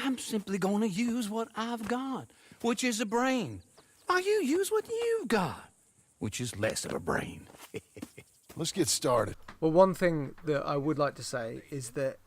I'm simply going to use what I've got, which is a brain. Now you use what you've got, which is less of a brain. Let's get started. Well, one thing that I would like to say is that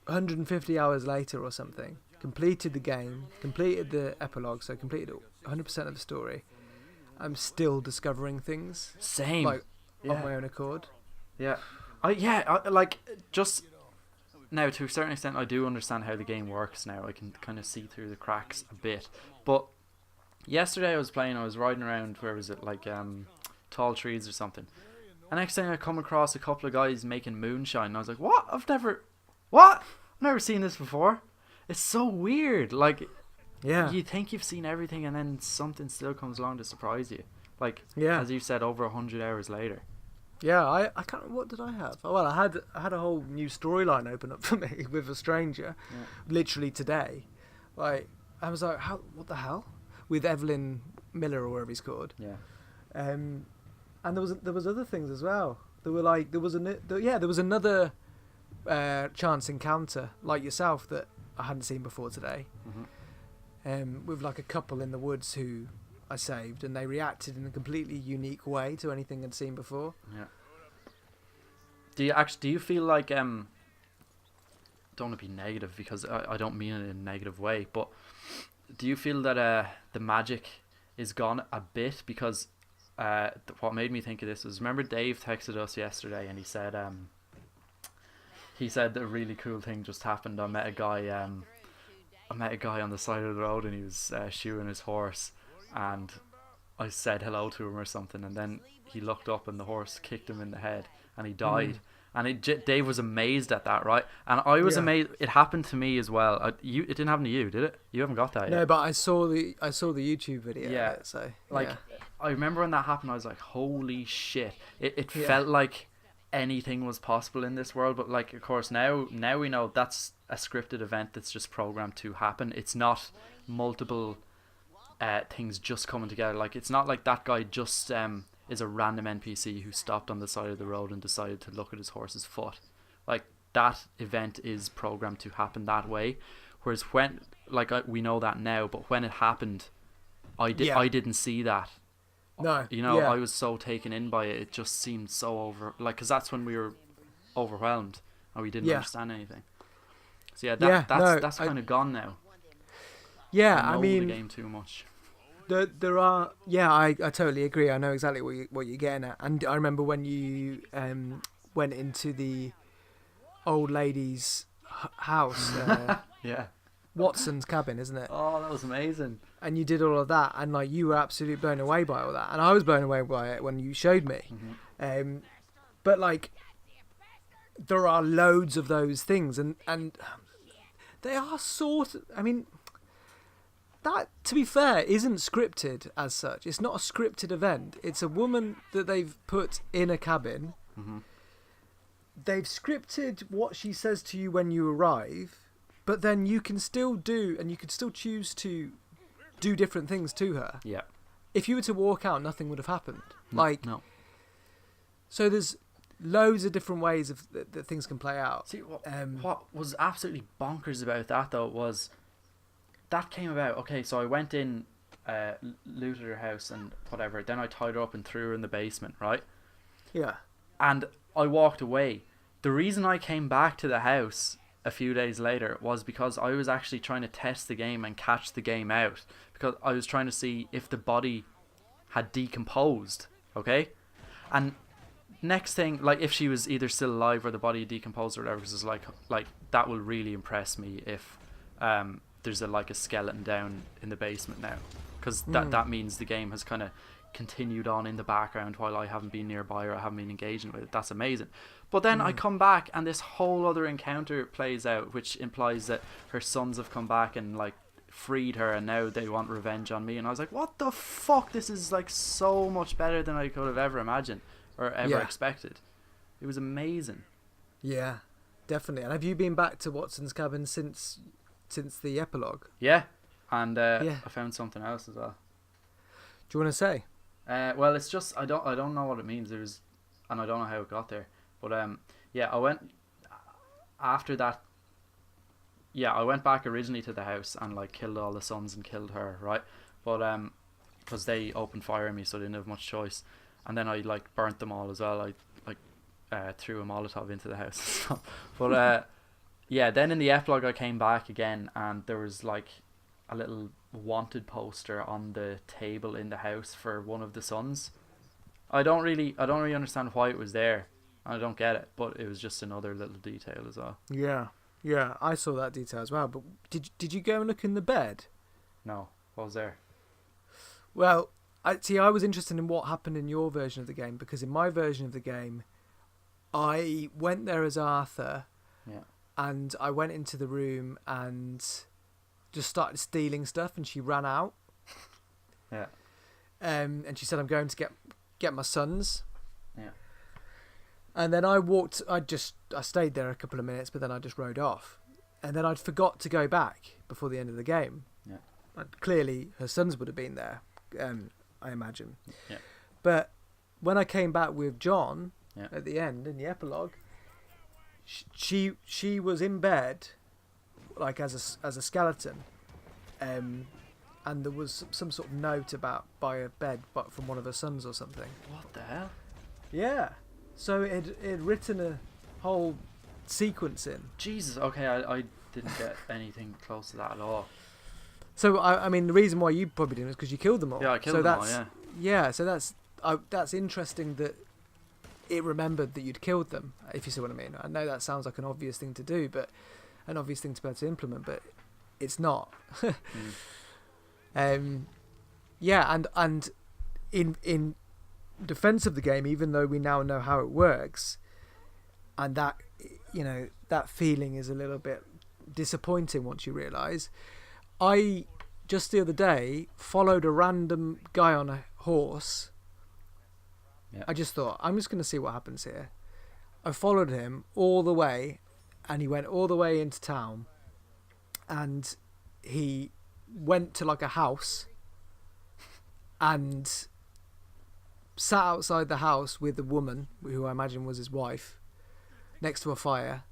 150 hours later or something, completed the game, completed the epilogue, so completed 100% of the story. I'm still discovering things. Same. Like, Yeah. of my own accord. Yeah. Just now, to a certain extent, I do understand how the game works now. I can kind of see through the cracks a bit. But yesterday I was riding around, where was it, like Tall Trees or something. And next thing I come across a couple of guys making moonshine. And I was like, what? I've never seen this before. It's so weird. Like, Yeah. you think you've seen everything and then something still comes along to surprise you. Like, Yeah. as you said, over 100 hours later. Yeah, I can't. What did I have? Oh, well, I had a whole new storyline open up for me with a stranger, literally today. Like, I was like, what the hell? With Evelyn Miller or whatever he's called. Yeah. And there was other things as well. There was another chance encounter like yourself that I hadn't seen before today. With like a couple in the woods who I saved, and they reacted in a completely unique way to anything I'd seen before. Yeah. Do you feel like don't want to be negative, because I don't mean it in a negative way, but do you feel that the magic is gone a bit? Because what made me think of this was, remember Dave texted us yesterday and he said that a really cool thing just happened. I met a guy on the side of the road, and he was shoeing his horse, and I said hello to him or something, and then he looked up and the horse kicked him in the head and he died. And Dave was amazed at that, right? And I was amazed. It happened to me as well. It didn't happen to you, did it? You haven't got that yet. No, but I saw the YouTube video. Yeah. Of it, so Like, I remember when that happened, I was like, holy shit. It felt like anything was possible in this world. But like, of course, now we know that's a scripted event that's just programmed to happen. It's not multiple things just coming together. Like, it's not like that guy just is a random NPC who stopped on the side of the road and decided to look at his horse's foot. Like, that event is programmed to happen that way. Whereas when, like, we know that now, but when it happened, I didn't see that. no, You know, I was so taken in by it. It just seemed so because that's when we were overwhelmed and we didn't understand anything. So that's kind of gone now. Yeah, I I know mean, the game too much. there are. Yeah, I totally agree. I know exactly what you're getting at, and I remember when you went into the old lady's house. Yeah. Watson's cabin, isn't it? Oh, that was amazing. And you did all of that, and like, you were absolutely blown away by all that, and I was blown away by it when you showed me. But like, there are loads of those things, and they are I mean, that, to be fair, isn't scripted as such. It's not a scripted event. It's a woman that they've put in a cabin. They've scripted what she says to you when you arrive, but then you can still choose to do different things to her. Yeah. If you were to walk out, nothing would have happened. No. So there's loads of different ways that things can play out. See, what was absolutely bonkers about that, though, was that came about. Okay, so I went in, looted her house and whatever. Then I tied her up and threw her in the basement, right? Yeah. And I walked away. The reason I came back to the house a few days later was because I was actually trying to test the game and catch the game out, because I was trying to see if the body had decomposed, okay? And next thing, like, if she was either still alive or the body had decomposed or whatever, because it's like that will really impress me if there's a skeleton down in the basement now, because that means the game has kind of continued on in the background while I haven't been nearby or I haven't been engaging with it. That's amazing. But then I come back and this whole other encounter plays out, which implies that her sons have come back and like freed her, and now they want revenge on me. And I was like, what the fuck? This is like so much better than I could have ever imagined or ever expected. It was amazing. Yeah, definitely. And have you been back to Watson's cabin since the epilogue? Yeah. And I found something else as well. Do you want to say? Well, it's just I don't know what it means. And I don't know how it got there. But I went after that. yeah, I went back originally to the house and like killed all the sons and killed her, right? But because they opened fire on me, so I didn't have much choice. And then I like burnt them all as well. I like threw a Molotov into the house. But yeah, then in the epilogue I came back again, and there was like a little wanted poster on the table in the house for one of the sons. I don't really understand why it was there. I don't get it, but it was just another little detail as well. Yeah, I saw that detail as well. But did you go and look in the bed? No, what was there? Well, I was interested in what happened in your version of the game, because in my version of the game, I went there as Arthur, Yeah. and I went into the room and just started stealing stuff, and she ran out. Yeah. And she said, "I'm going to get my sons." Yeah. And then I stayed there a couple of minutes, but then I just rode off. And then I'd forgot to go back before the end of the game. Yeah. And clearly her sons would have been there, I imagine. Yeah. But when I came back with John Yeah. at the end, in the epilogue, she was in bed, like as a skeleton. And there was some sort of note by a bed, but from one of her sons or something. What the hell? Yeah. So it had written a whole sequence in. Jesus. Okay, I didn't get anything close to that at all. So I mean, the reason why you probably didn't is because you killed them all. Yeah, I killed them all. Yeah. Yeah. So that's interesting that it remembered that you'd killed them. If you see what I mean. I know that sounds like an obvious thing to do, but an obvious thing to be able to implement, but it's not. Yeah, and in defense of the game, even though we now know how it works, and that, you know, that feeling is a little bit disappointing once you realise. I just the other day followed a random guy on a horse. Yeah. I just thought, I'm just going to see what happens here. I followed him all the way, and he went all the way into town, and he went to like a house and sat outside the house with a woman who I imagine was his wife next to a fire,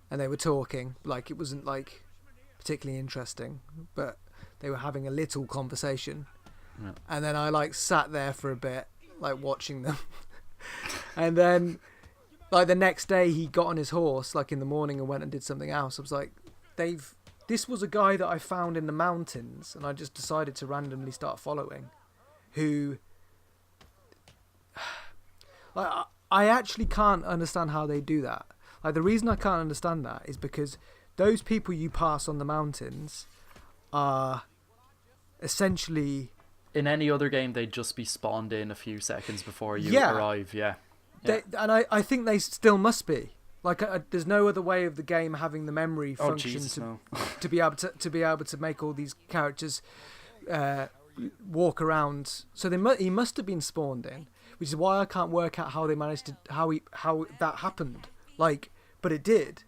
and they were talking. Like, it wasn't like particularly interesting, but they were having a little conversation. Yeah. And then I like sat there for a bit, like watching them. And then like the next day he got on his horse like in the morning and went and did something else. I was like, this was a guy that I found in the mountains, and I just decided to randomly start following, who I actually can't understand how they do that. Like, the reason I can't understand that is because those people you pass on the mountains are essentially... In any other game, they'd just be spawned in a few seconds before you Yeah. arrive. Yeah. And I think they still must be. Like, there's no other way of the game having the memory function Jesus, no. to be able to make all these characters walk around. So he must have been spawned in, which is why I can't work out how they managed to how that happened. Like, but it did.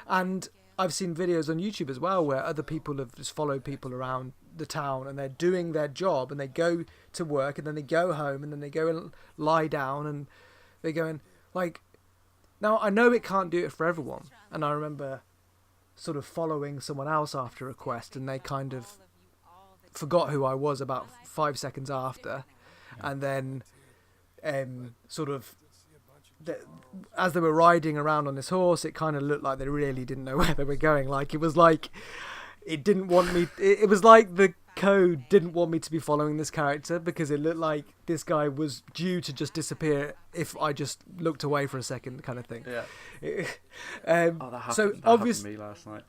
And I've seen videos on YouTube as well where other people have just followed people around the town, and they're doing their job, and they go to work, and then they go home, and then they go and lie down, and they go and like. Now, I know it can't do it for everyone, and I remember sort of following someone else after a quest, and they kind of forgot who I was about 5 seconds after, and then sort of as they were riding around on this horse, it kind of looked like they really didn't know where they were going. Like, it was like it didn't want me. It was like the code didn't want me to be following this character, because it looked like this guy was due to just disappear if I just looked away for a second, kind of thing. Yeah. That happened to me last night.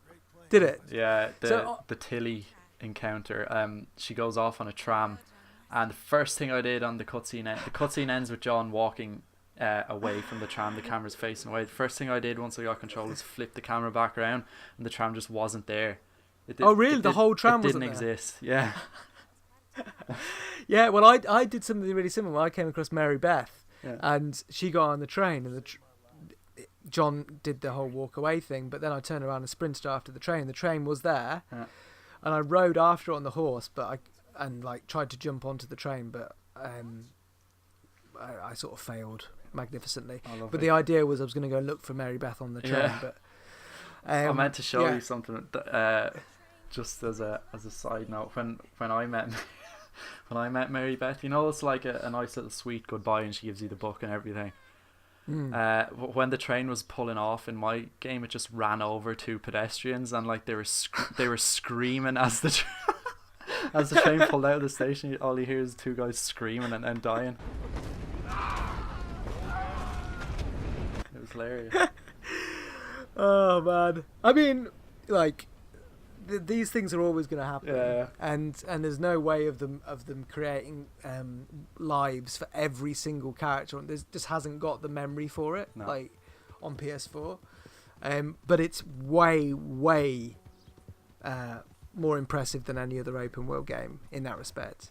Did it? Yeah. The Tilly encounter. She goes off on a tram, and the first thing I did on the cutscene ends with John walking away from the tram. The camera's facing away. The first thing I did once I got control was flip the camera back around, and the tram just wasn't there. Really? The whole tram didn't wasn't there? exist. Yeah. Yeah. Well, I did something really similar. I came across Mary Beth, and she got on the train, and John did the whole walk away thing. But then I turned around and sprinted after the train. The train was there, and I rode after it on the horse, but I tried to jump onto the train, but I sort of failed magnificently. But the idea was I was going to go look for Mary Beth on the train, but I meant to show yeah. you something. Just as a side note, when I met when I met Mary Beth, you know, it's like a nice little sweet goodbye, and she gives you the book and everything. When the train was pulling off in my game, it just ran over two pedestrians, and like they were screaming as the as the train pulled out of the station. All you hear is two guys screaming and then dying. It was hilarious. Oh man, I mean, like these things are always going to happen, Yeah. and there's no way of them creating lives for every single character. There's just hasn't got the memory for it, No. like on PS4. But it's way more impressive than any other open world game in that respect.